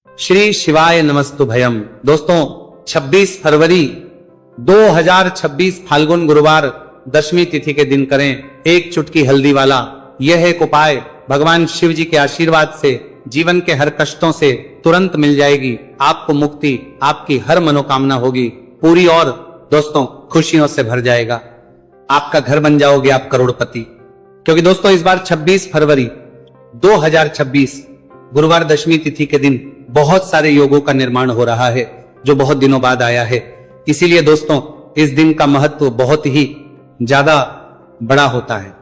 श्री शिवाय नमस्तुभयम। दोस्तों 26 फरवरी 2026 फाल्गुन गुरुवार दशमी तिथि के दिन करें एक चुटकी हल्दी वाला यह एक उपाय। भगवान शिव जी के आशीर्वाद से जीवन के हर कष्टों से तुरंत मिल जाएगी आपको मुक्ति, आपकी हर मनोकामना होगी पूरी और दोस्तों खुशियों से भर जाएगा। आपका घर बन जाओगे आप करोड़पति। क्योंकि दोस्तों इस बार 26 फरवरी 2026 गुरुवार दशमी तिथि के दिन बहुत सारे योगों का निर्माण हो रहा है जो बहुत दिनों बाद आया है। इसीलिए दोस्तों इस दिन का महत्व बहुत ही ज्यादा बड़ा होता है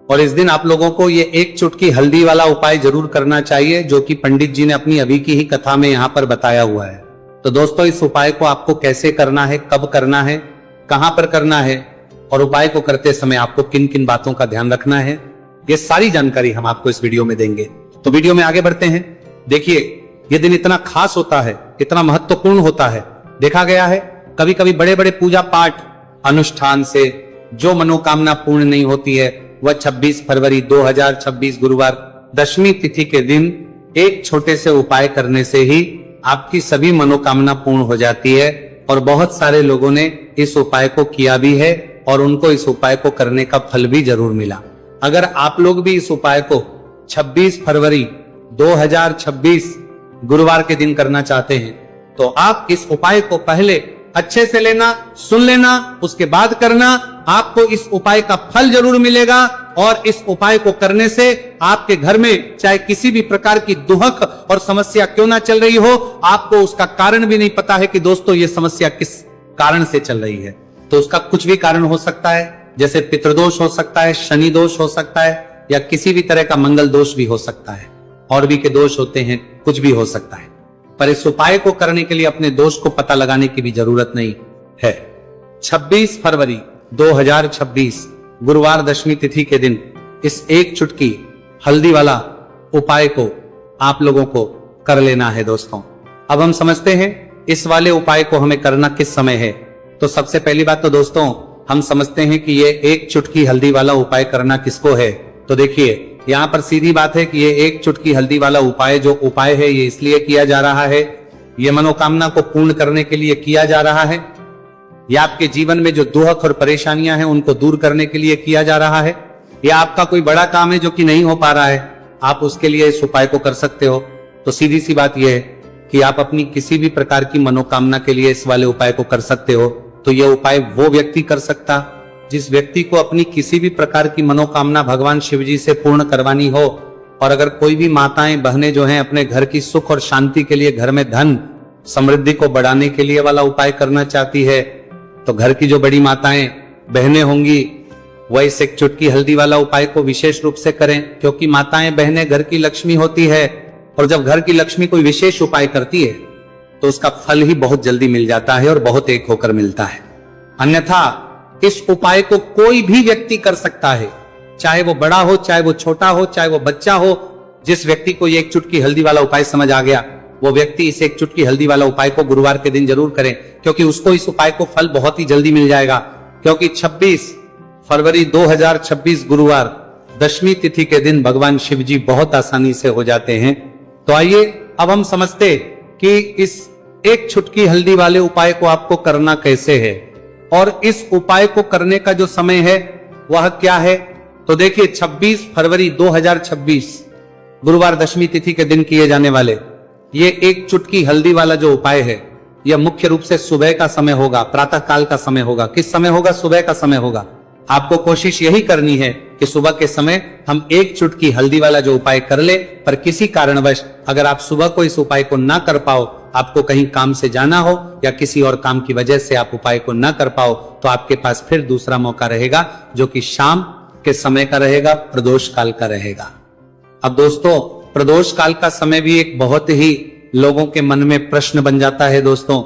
और इस दिन आप लोगों को ये एक चुटकी हल्दी वाला उपाय जरूर करना चाहिए जो कि पंडित जी ने अपनी अभी की ही कथा में यहाँ पर बताया हुआ है। तो दोस्तों इस उपाय को आपको कैसे करना है, कब करना है, कहां पर करना है और उपाय को करते समय आपको किन किन बातों का ध्यान रखना है, ये सारी जानकारी हम आपको इस वीडियो में देंगे। तो वीडियो में आगे बढ़ते हैं। देखिए ये दिन इतना खास होता है, इतना महत्वपूर्ण होता है। देखा गया है कभी कभी बड़े बड़े पूजा पाठ अनुष्ठान से जो मनोकामना पूर्ण नहीं होती है वह 26 फरवरी 2026 गुरुवार दशमी तिथि के दिन एक छोटे से उपाय करने से ही आपकी सभी मनोकामना पूर्ण हो जाती है। और बहुत सारे लोगों ने इस उपाय को किया भी है और उनको इस उपाय को करने का फल भी जरूर मिला। अगर आप लोग भी इस उपाय को 26 फरवरी 2026 गुरुवार के दिन करना चाहते हैं तो आप इस उपाय को पहले अच्छे से लेना, सुन लेना, उसके बाद करना। आपको इस उपाय का फल जरूर मिलेगा और इस उपाय को करने से आपके घर में चाहे किसी भी प्रकार की दुहक और समस्या क्यों ना चल रही हो, आपको उसका कारण भी नहीं पता है कि दोस्तों ये समस्या किस कारण से चल रही है। तो उसका कुछ भी कारण हो सकता है, जैसे पितृदोष हो सकता है, शनि दोष हो सकता है या किसी भी तरह का मंगल दोष भी हो सकता है, और भी के दोष होते हैं, कुछ भी हो सकता है। पर इस उपाय को करने के लिए अपने दोष को पता लगाने की भी जरूरत नहीं है। 26 फरवरी 2026 गुरुवार दशमी तिथि के दिन इस एक चुटकी हल्दी वाला उपाय को आप लोगों को कर लेना है। दोस्तों अब हम समझते हैं इस वाले उपाय को हमें करना किस समय है। तो सबसे पहली बात तो दोस्तों हम समझते हैं कि ये एक चुटकी हल्दी वाला उपाय करना किसको है। तो देखिए यहाँ पर सीधी बात है कि ये एक चुटकी हल्दी वाला उपाय जो उपाय है ये इसलिए किया जा रहा है, ये मनोकामना को पूर्ण करने के लिए किया जा रहा है, या आपके जीवन में जो दुख और परेशानियां हैं उनको दूर करने के लिए किया जा रहा है, या आपका कोई बड़ा काम है जो कि नहीं हो पा रहा है, आप उसके लिए इस उपाय को कर सकते हो। तो सीधी सी बात यह है कि आप अपनी किसी भी प्रकार की मनोकामना के लिए इस वाले उपाय को कर सकते हो। तो यह उपाय वो व्यक्ति कर सकता जिस व्यक्ति को अपनी किसी भी प्रकार की मनोकामना भगवान शिव जी से पूर्ण करवानी हो। और अगर कोई भी माताएं बहनें जो हैं अपने घर की सुख और शांति के लिए, घर में धन समृद्धि को बढ़ाने के लिए वाला उपाय करना चाहती है तो घर की जो बड़ी माताएं बहनें होंगी वह इस एक चुटकी हल्दी वाला उपाय को विशेष रूप से करें, क्योंकि माताएं बहनें घर की लक्ष्मी होती है और जब घर की लक्ष्मी कोई विशेष उपाय करती है तो उसका फल ही बहुत जल्दी मिल जाता है और बहुत एक होकर मिलता है। अन्यथा इस उपाय को कोई भी व्यक्ति कर सकता है, चाहे वो बड़ा हो, चाहे वो छोटा हो, चाहे वो बच्चा हो। जिस व्यक्ति को ये एक चुटकी हल्दी वाला उपाय समझ आ गया वो व्यक्ति इस एक चुटकी हल्दी वाला उपाय को गुरुवार के दिन जरूर करें, क्योंकि उसको इस उपाय को फल बहुत ही जल्दी मिल जाएगा। क्योंकि 26 फरवरी 2026 गुरुवार दशमी तिथि के दिन भगवान शिव जी बहुत आसानी से हो जाते हैं। तो आइए अब हम समझते कि इस एक चुटकी हल्दी वाले उपाय को आपको करना कैसे है और इस उपाय को करने का जो समय है वह क्या है। तो देखिए 26 फरवरी 2026 गुरुवार दशमी तिथि के दिन किए जाने वाले ये एक चुटकी हल्दी वाला जो उपाय है यह मुख्य रूप से सुबह का समय होगा, प्रातः काल का समय होगा। किस समय होगा? सुबह का समय होगा। आपको कोशिश यही करनी है कि सुबह के समय हम एक चुटकी हल्दी वाला जो उपाय कर ले। पर किसी कारणवश अगर आप सुबह को इस उपाय को ना कर पाओ, आपको कहीं काम से जाना हो या किसी और काम की वजह से आप उपाय को ना कर पाओ, तो आपके पास फिर दूसरा मौका रहेगा जो कि शाम के समय का रहेगा, प्रदोष काल का रहेगा। अब दोस्तों प्रदोष काल का समय भी एक बहुत ही लोगों के मन में प्रश्न बन जाता है। दोस्तों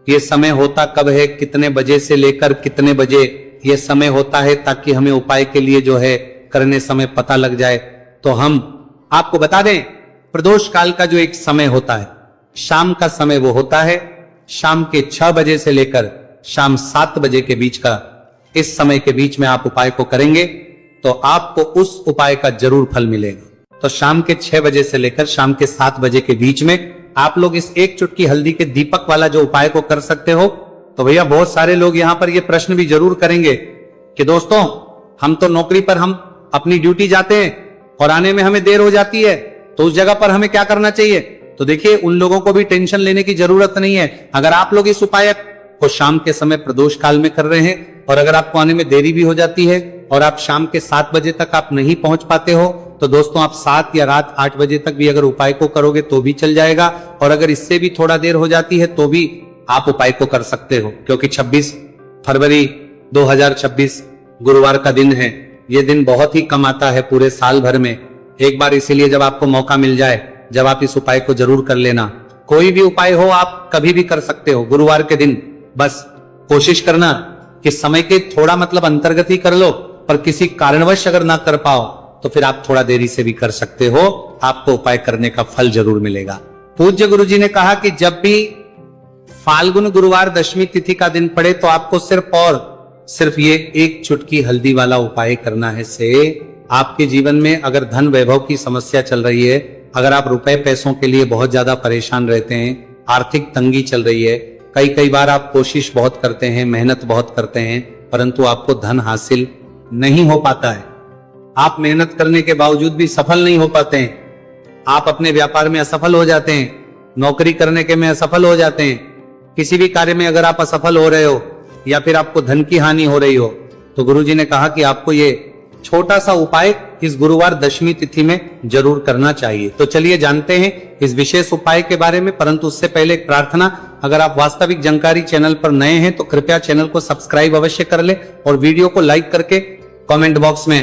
ये समय होता कब है, कितने बजे से लेकर कितने बजे ये समय होता है, ताकि हमें उपाय के लिए जो है करने समय पता लग जाए। तो हम आपको बता दें प्रदोष काल का जो एक समय होता है, शाम का समय वो होता है शाम के 6 बजे से लेकर शाम 7 बजे के बीच का। इस समय के बीच में आप उपाय को करेंगे तो आपको उस उपाय का जरूर फल मिलेगा। तो शाम के 6 बजे से लेकर शाम के 7 बजे के बीच में आप लोग इस एक चुटकी हल्दी के दीपक वाला जो उपाय को कर सकते हो, तो भैया बहुत सारे लोग यहां पर ये प्रश्न भी जरूर करेंगे कि दोस्तों हम तो नौकरी पर हम अपनी ड्यूटी जाते हैं और आने में हमें देर हो जाती है, तो उस जगह पर हमें क्या करना चाहिए। तो देखिए, उन लोगों को भी टेंशन लेने की जरूरत नहीं है। अगर आप लोग इस उपाय को शाम के समय प्रदोष काल में कर रहे हैं और अगर आपको आने में देरी भी हो जाती है और आप शाम के 7 बजे तक आप नहीं पहुंच पाते हो, तो दोस्तों आप 7 या रात 8 बजे तक भी अगर उपाय को करोगे तो भी चल जाएगा। और अगर इससे भी थोड़ा देर हो जाती है तो भी आप उपाय को कर सकते हो, क्योंकि 26 फरवरी 2026 गुरुवार का दिन है। यह दिन बहुत ही कम आता है पूरे साल भर में, एक बार इसीलिए जब आपको मौका मिल जाए, जब आप इस उपाय को जरूर कर लेना। कोई भी उपाय हो आप कभी भी कर सकते हो गुरुवार के दिन, बस कोशिश करना कि समय के थोड़ा मतलब अंतर्गत ही कर लो, पर किसी कारणवश अगर ना कर पाओ तो फिर आप थोड़ा देरी से भी कर सकते हो, आपको उपाय करने का फल जरूर मिलेगा। पूज्य गुरुजी ने कहा कि जब भी फाल्गुन गुरुवार दशमी तिथि का दिन पड़े तो आपको सिर्फ ये एक चुटकी हल्दी वाला उपाय करना है। से आपके जीवन में अगर धन वैभव की समस्या चल रही है, अगर आप रुपए पैसों के लिए बहुत ज्यादा परेशान रहते हैं, आर्थिक तंगी चल रही है, कई बार आप कोशिश बहुत करते हैं, मेहनत बहुत करते हैं, परंतु आपको धन हासिल नहीं हो पाता है, आप मेहनत करने के बावजूद भी सफल नहीं हो पाते हैं, आप अपने व्यापार में असफल हो जाते हैं, नौकरी करने के में असफल हो जाते हैं, किसी भी कार्य में अगर आप असफल हो रहे हो या फिर आपको धन की हानि हो रही हो, तो गुरुजी ने कहा कि आपको ये छोटा सा उपाय इस गुरुवार दशमी तिथि में जरूर करना चाहिए। तो चलिए जानते हैं इस विशेष उपाय के बारे में, परंतु उससे पहले एक प्रार्थना, अगर आप वास्तविक जानकारी चैनल पर नए हैं तो कृपया चैनल को सब्सक्राइब अवश्य कर ले और वीडियो को लाइक करके कमेंट बॉक्स में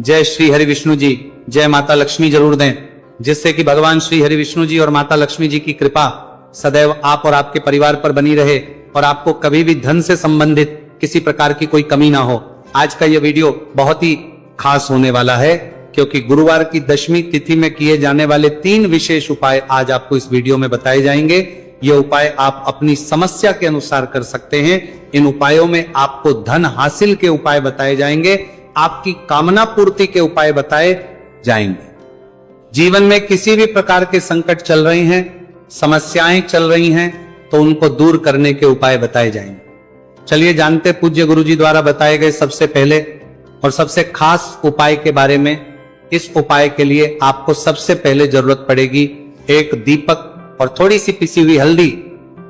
जय श्री हरि विष्णु जी, जय माता लक्ष्मी जरूर दें, जिससे कि भगवान श्री हरि विष्णु जी और माता लक्ष्मी जी की कृपा सदैव आप और आपके परिवार पर बनी रहे और आपको कभी भी धन से संबंधित किसी प्रकार की कोई कमी ना हो। आज का यह वीडियो बहुत ही खास होने वाला है, क्योंकि गुरुवार की दशमी तिथि में किए जाने वाले 3 विशेष उपाय आज आपको इस वीडियो में बताए जाएंगे। ये उपाय आप अपनी समस्या के अनुसार कर सकते हैं। इन उपायों में आपको धन हासिल के उपाय बताए जाएंगे, आपकी कामना पूर्ति के उपाय बताए जाएंगे। जीवन में किसी भी प्रकार के संकट चल रहे हैं, समस्याएं चल रही हैं, तो उनको दूर करने के उपाय बताए जाएंगे। चलिए जानते पूज्य गुरुजी द्वारा बताए गए सबसे पहले और सबसे खास उपाय के बारे में। इस उपाय के लिए आपको सबसे पहले जरूरत पड़ेगी एक दीपक और थोड़ी सी पिसी हुई हल्दी,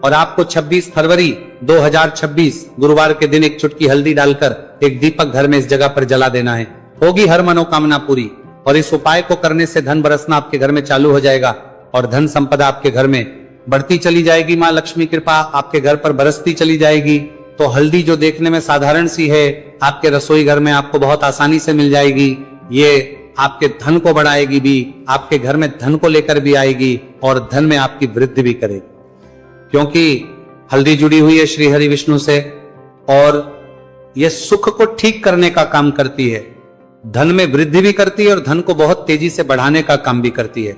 और आपको 26 फरवरी 2026 गुरुवार के दिन एक चुटकी हल्दी डालकर एक दीपक घर में इस जगह पर जला देना है। होगी हर मनोकामना पूरी। और इस उपाय को करने से धन बरसना आपके घर में चालू हो जाएगा और धन संपदा आपके घर में बढ़ती चली जाएगी। मां लक्ष्मी कृपा आपके घर पर बरसती चली जाएगी। तो हल्दी जो देखने में साधारण सी है, आपके रसोई घर में आपको बहुत आसानी से मिल जाएगी। ये आपके धन को बढ़ाएगी भी, आपके घर में धन को लेकर भी आएगी और धन में आपकी वृद्धि भी करेगी, क्योंकि हल्दी जुड़ी हुई है श्री हरि विष्णु से और यह सुख को ठीक करने का काम करती है, धन में वृद्धि भी करती है और धन को बहुत तेजी से बढ़ाने का काम भी करती है।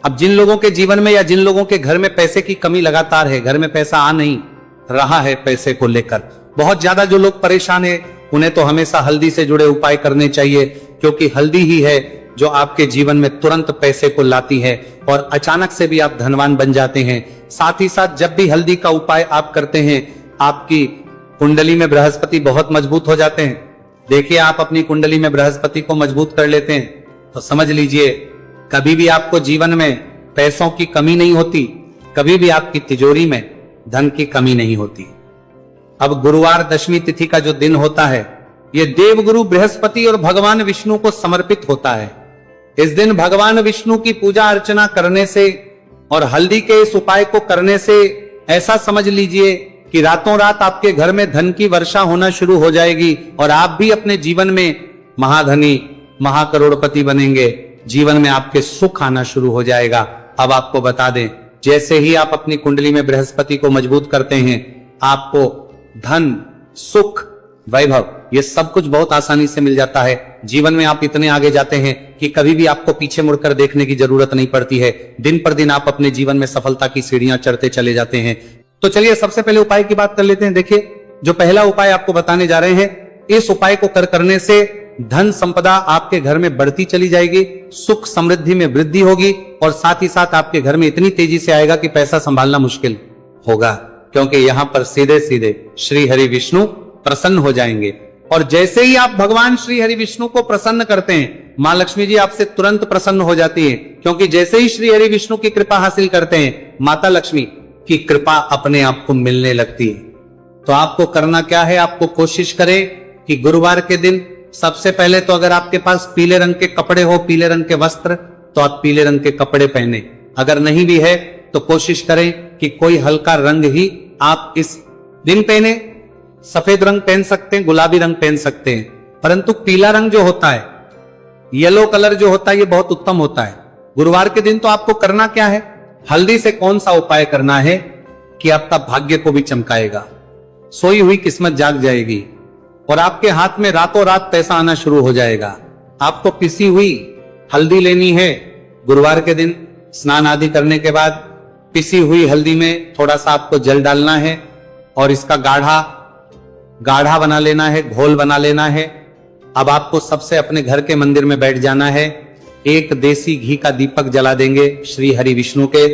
अब जिन लोगों के जीवन में या जिन लोगों के घर में पैसे की कमी लगातार है, घर में पैसा आ नहीं रहा है, पैसे को लेकर बहुत ज्यादा जो लोग परेशान है, उन्हें तो हमेशा हल्दी से जुड़े उपाय करने चाहिए, क्योंकि हल्दी ही है जो आपके जीवन में तुरंत पैसे को लाती है और अचानक से भी आप धनवान बन जाते हैं। साथ ही साथ जब भी हल्दी का उपाय आप करते हैं, आपकी कुंडली में बृहस्पति बहुत मजबूत हो जाते हैं। देखिए, आप अपनी कुंडली में बृहस्पति को मजबूत कर लेते हैं तो समझ लीजिए कभी भी आपको जीवन में पैसों की कमी नहीं होती, कभी भी आपकी तिजोरी में धन की कमी नहीं होती। अब गुरुवार दशमी तिथि का जो दिन होता है, यह देवगुरु बृहस्पति और भगवान विष्णु को समर्पित होता है। इस दिन भगवान विष्णु की पूजा अर्चना करने से और हल्दी के इस उपाय को करने से ऐसा समझ लीजिए कि रातों रात आपके घर में धन की वर्षा होना शुरू हो जाएगी और आप भी अपने जीवन में महाधनी महाकरोड़पति बनेंगे। जीवन में आपके सुख आना शुरू हो जाएगा। अब आपको बता दें, जैसे ही आप अपनी कुंडली में बृहस्पति को मजबूत करते हैं, आपको धन, सुख, वैभव ये सब कुछ बहुत आसानी से मिल जाता है। जीवन में आप इतने आगे जाते हैं कि कभी भी आपको पीछे मुड़कर देखने की जरूरत नहीं पड़ती है। दिन पर दिन आप अपने जीवन में सफलता की सीढ़ियां चढ़ते चले जाते हैं। तो चलिए सबसे पहले उपाय की बात कर लेते हैं। देखिए, जो पहला उपाय आपको बताने जा रहे हैं, इस उपाय को करने से धन संपदा आपके घर में बढ़ती चली जाएगी, सुख समृद्धि में वृद्धि होगी और साथ ही साथ आपके घर में इतनी तेजी से आएगा कि पैसा संभालना मुश्किल होगा, क्योंकि यहां पर सीधे सीधे श्री हरि विष्णु प्रसन्न हो जाएंगे। और जैसे ही आप भगवान श्री हरि विष्णु को प्रसन्न करते हैं, मां लक्ष्मी जी आपसे तुरंत प्रसन्न हो जाती है, क्योंकि जैसे ही श्री हरि विष्णु की कृपा हासिल करते हैं, माता लक्ष्मी की कृपा अपने आप को मिलने लगती है। तो आपको करना क्या है, आपको कोशिश करें कि गुरुवार के दिन सबसे पहले तो अगर आपके पास पीले रंग के कपड़े हो, पीले रंग के वस्त्र, तो आप पीले रंग के कपड़े पहने। अगर नहीं भी है तो कोशिश करें कि कोई हल्का रंग ही आप इस दिन पहने। सफेद रंग पहन सकते हैं, गुलाबी रंग पहन सकते हैं, परंतु पीला रंग जो होता है, येलो कलर जो होता है, ये बहुत उत्तम होता है। गुरुवार के दिन तो आपको करना क्या है, हल्दी से कौन सा उपाय करना है कि आपका भाग्य को भी चमकाएगा, सोई हुई किस्मत जाग जाएगी और आपके हाथ में रातों रात पैसा आना शुरू हो जाएगा। आपको पिसी हुई हल्दी लेनी है। गुरुवार के दिन स्नान आदि करने के बाद पिसी हुई हल्दी में थोड़ा सा आपको जल डालना है और इसका गाढ़ा बना लेना है, घोल बना लेना है। अब आपको सबसे अपने घर के मंदिर में बैठ जाना है, एक देसी घी का दीपक जला देंगे श्री हरि विष्णु के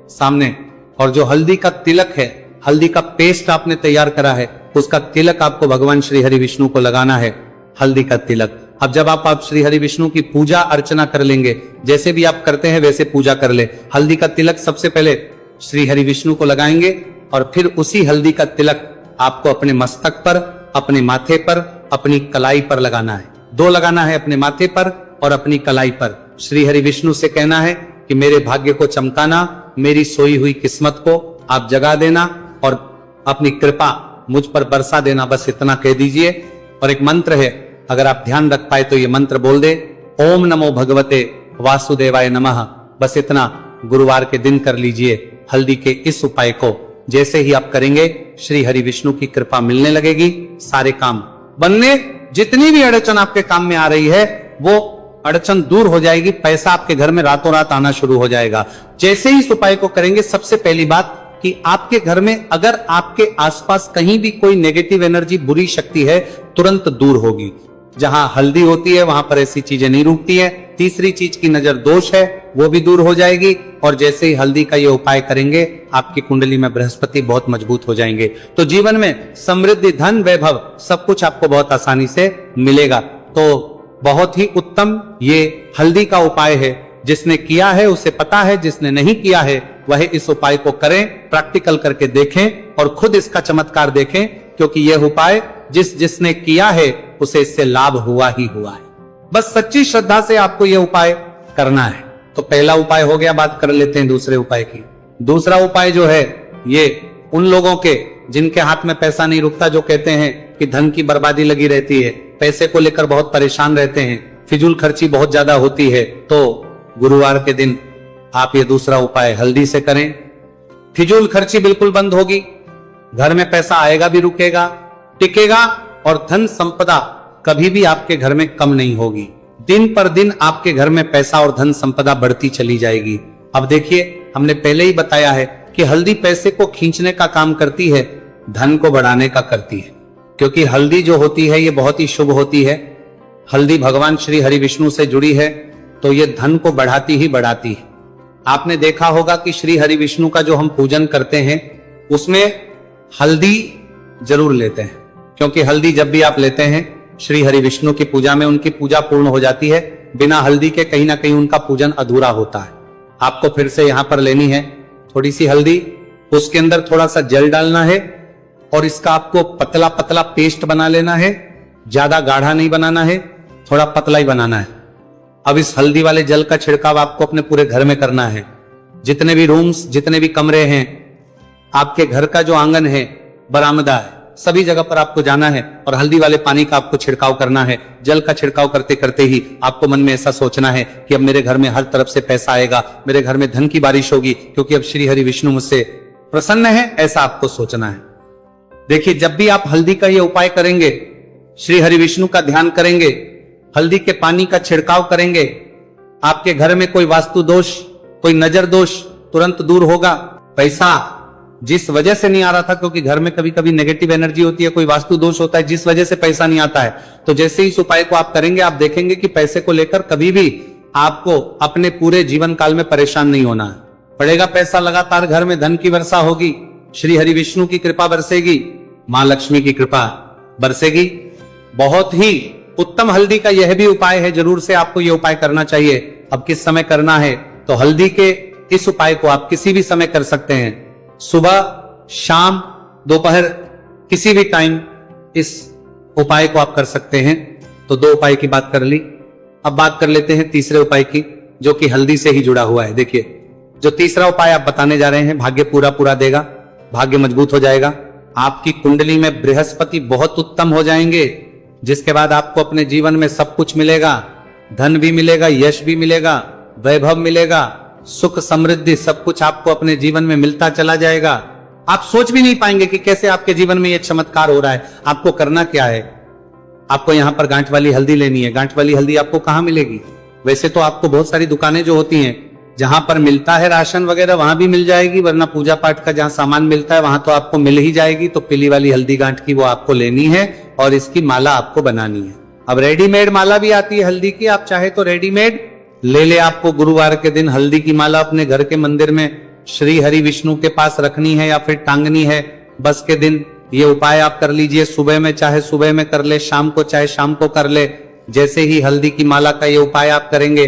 सामने, और जो हल्दी का तिलक है, हल्दी का पेस्ट आपने तैयार करा है, उसका तिलक आपको भगवान श्री हरि विष्णु को लगाना है, हल्दी का तिलक। अब जब आप श्री हरि विष्णु की पूजा अर्चना कर लेंगे, जैसे भी आप करते हैं वैसे पूजा कर ले। हल्दी का तिलक सबसे पहले श्री हरि विष्णु को लगाएंगे और फिर उसी हल्दी का तिलक आपको अपने मस्तक पर, अपने माथे पर, अपनी कलाई पर लगाना है। दो लगाना है, अपने माथे पर और अपनी कलाई पर। श्री हरि विष्णु से कहना है कि मेरे भाग्य को चमकाना, मेरी सोई हुई किस्मत को आप जगा देना और अपनी कृपा मुझ पर बरसा देना, बस इतना कह दीजिए। और एक मंत्र है, अगर आप ध्यान रख पाए तो ये मंत्र बोल दे, ओम नमो भगवते वासुदेवाय नमः। बस इतना गुरुवार के दिन कर लीजिए। हल्दी के इस उपाय को जैसे ही आप करेंगे, श्री हरि विष्णु की कृपा मिलने लगेगी, सारे काम बनने, जितनी भी अड़चन आपके काम में आ रही है वो अड़चन दूर हो जाएगी, पैसा आपके घर में रातों रात आना शुरू हो जाएगा। जैसे ही इस उपाय को करेंगे, सबसे पहली बात कि आपके घर में अगर आपके आसपास कहीं भी कोई नेगेटिव एनर्जी, बुरी शक्ति है, तुरंत दूर होगी। जहां हल्दी होती है वहां पर ऐसी चीजें नहीं रुकती है। तीसरी चीज की नजर दोष है, वो भी दूर हो जाएगी। और जैसे ही हल्दी का ये उपाय करेंगे, आपकी कुंडली में बृहस्पति बहुत मजबूत हो जाएंगे, तो जीवन में समृद्धि, धन, वैभव सब कुछ आपको बहुत आसानी से मिलेगा। तो बहुत ही उत्तम ये हल्दी का उपाय है। जिसने किया है उसे पता है, जिसने नहीं किया है वह इस उपाय को करें, प्रैक्टिकल करके देखें और खुद इसका चमत्कार देखें, क्योंकि यह उपाय जिसने किया है उसे इससे लाभ हुआ ही हुआ है। बस सच्ची श्रद्धा से आपको यह उपाय करना है। तो पहला उपाय हो गया, बात कर लेते हैं दूसरे उपाय की। दूसरा उपाय जो है, ये उन लोगों के जिनके हाथ में पैसा नहीं रुकता, जो कहते हैं कि धन की बर्बादी लगी रहती है, पैसे को लेकर बहुत परेशान रहते हैं, फिजूल खर्ची बहुत ज्यादा होती है, तो गुरुवार के दिन आप ये दूसरा उपाय हल्दी से करें। फिजूल खर्ची बिल्कुल बंद होगी, घर में पैसा आएगा भी, रुकेगा, टिकेगा और धन संपदा कभी भी आपके घर में कम नहीं होगी। दिन पर दिन आपके घर में पैसा और धन संपदा बढ़ती चली जाएगी। अब देखिए, हमने पहले ही बताया है कि हल्दी पैसे को खींचने का काम करती है, धन को बढ़ाने का करती है, क्योंकि हल्दी जो होती है ये बहुत ही शुभ होती है। हल्दी भगवान श्री हरि विष्णु से जुड़ी है, तो ये धन को बढ़ाती ही बढ़ाती है। आपने देखा होगा कि श्री हरि विष्णु का जो हम पूजन करते हैं उसमें हल्दी जरूर लेते हैं, क्योंकि हल्दी जब भी आप लेते हैं श्री हरि विष्णु की पूजा में, उनकी पूजा पूर्ण हो जाती है। बिना हल्दी के कहीं ना कहीं उनका पूजन अधूरा होता है। आपको फिर से यहां पर लेनी है थोड़ी सी हल्दी, उसके अंदर थोड़ा सा जल डालना है और इसका आपको पतला पतला पेस्ट बना लेना है। ज्यादा गाढ़ा नहीं बनाना है, थोड़ा पतला ही बनाना है। अब इस हल्दी वाले जल का छिड़काव आपको अपने पूरे घर में करना है। जितने भी रूम्स, जितने भी कमरे हैं, आपके घर का जो आंगन है, बरामदा है, सभी जगह पर आपको जाना है और हल्दी वाले पानी का आपको छिड़काव करना है। जल का छिड़काव करते करते ही आपको मन में ऐसा सोचना है कि अब मेरे घर में हर तरफ से पैसा आएगा, मेरे घर में धन की बारिश होगी, क्योंकि अब श्री हरि विष्णु मुझसे प्रसन्न है, ऐसा आपको सोचना है। देखिए, जब भी आप हल्दी का ये उपाय करेंगे, श्री हरि विष्णु का ध्यान करेंगे, हल्दी के पानी का छिड़काव करेंगे, आपके घर में कोई वास्तु दोष, कोई नजर दोष तुरंत दूर होगा। पैसा जिस वजह से नहीं आ रहा था, क्योंकि घर में कभी कभी नेगेटिव एनर्जी होती है, कोई वास्तु दोष होता है, जिस वजह से पैसा नहीं आता है, तो जैसे ही इस उपाय को आप करेंगे, आप देखेंगे कि पैसे को लेकर कभी भी आपको अपने पूरे जीवन काल में परेशान नहीं होना है। पड़ेगा पैसा, लगातार घर में धन की वर्षा होगी, श्री हरि विष्णु की कृपा बरसेगी, मां लक्ष्मी की कृपा बरसेगी। बहुत ही उत्तम हल्दी का यह भी उपाय है, जरूर से आपको यह उपाय करना चाहिए। अब किस समय करना है, तो हल्दी के इस उपाय को आप किसी भी समय कर सकते हैं, सुबह, शाम, दोपहर, किसी भी टाइम इस उपाय को आप कर सकते हैं। तो दो उपाय की बात कर ली, अब बात कर लेते हैं तीसरे उपाय की, जो कि हल्दी से ही जुड़ा हुआ है। देखिए, जो तीसरा उपाय आप बताने जा रहे हैं, भाग्य पूरा देगा, भाग्य मजबूत हो जाएगा, आपकी कुंडली में बृहस्पति बहुत उत्तम हो जाएंगे, जिसके बाद आपको अपने जीवन में सब कुछ मिलेगा, धन भी मिलेगा, यश भी मिलेगा, वैभव मिलेगा, सुख समृद्धि सब कुछ आपको अपने जीवन में मिलता चला जाएगा। आप सोच भी नहीं पाएंगे कि कैसे आपके जीवन में यह चमत्कार हो रहा है। आपको करना क्या है, आपको यहां पर गांठ वाली हल्दी लेनी है। गांठ वाली हल्दी आपको कहां मिलेगी, वैसे तो आपको बहुत सारी दुकानें जो होती हैं, जहां पर मिलता है राशन वगैरह, वहां भी मिल जाएगी, वरना पूजा पाठ का जहां सामान मिलता है वहां तो आपको मिल ही जाएगी। तो पीली वाली हल्दी गांठ की वो आपको लेनी है और इसकी माला आपको बनानी है। अब रेडीमेड माला भी आती है हल्दी की, आप चाहे तो रेडीमेड ले ले। आपको गुरुवार के दिन हल्दी की माला अपने घर के मंदिर में श्री हरि विष्णु के पास रखनी है या फिर टांगनी है। बस के दिन ये उपाय आप कर लीजिए, सुबह में चाहे सुबह में कर ले, शाम को चाहे शाम को कर ले। जैसे ही हल्दी की माला का ये उपाय आप करेंगे,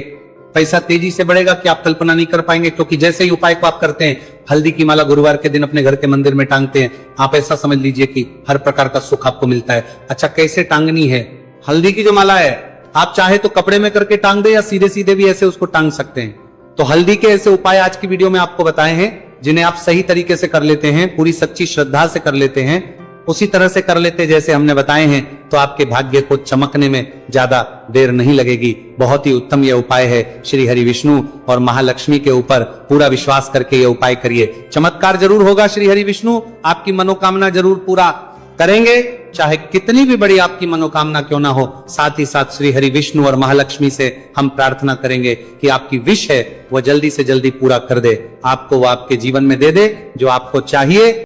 पैसा तेजी से बढ़ेगा कि आप कल्पना नहीं कर पाएंगे, क्योंकि जैसे ही उपाय को आप करते हैं, हल्दी की माला गुरुवार के दिन अपने घर के मंदिर में टांगते हैं, आप ऐसा समझ लीजिए कि हर प्रकार का सुख आपको मिलता है। अच्छा, कैसे टांगनी है हल्दी की जो माला है, आप चाहे तो कपड़े में करके टांग दे या सीधे सीधे भी ऐसे उसको टांग सकते हैं। तो हल्दी के ऐसे उपाय आज की वीडियो में आपको बताए हैं, जिन्हें आप सही तरीके से कर लेते हैं, पूरी सच्ची श्रद्धा से कर लेते हैं, उसी तरह से कर लेते जैसे हमने बताए हैं, तो आपके भाग्य को चमकने में ज्यादा देर नहीं लगेगी। बहुत ही उत्तम यह उपाय है। श्री हरि विष्णु और महालक्ष्मी के ऊपर पूरा विश्वास करके यह उपाय करिए, चमत्कार जरूर होगा। श्री हरि विष्णु आपकी मनोकामना जरूर पूरा करेंगे, चाहे कितनी भी बड़ी आपकी मनोकामना क्यों ना हो। साथ ही साथ श्री हरि विष्णु और महालक्ष्मी से हम प्रार्थना करेंगे कि आपकी विश है वह जल्दी से जल्दी पूरा कर दे, आपको वो आपके जीवन में दे दे जो आपको चाहिए।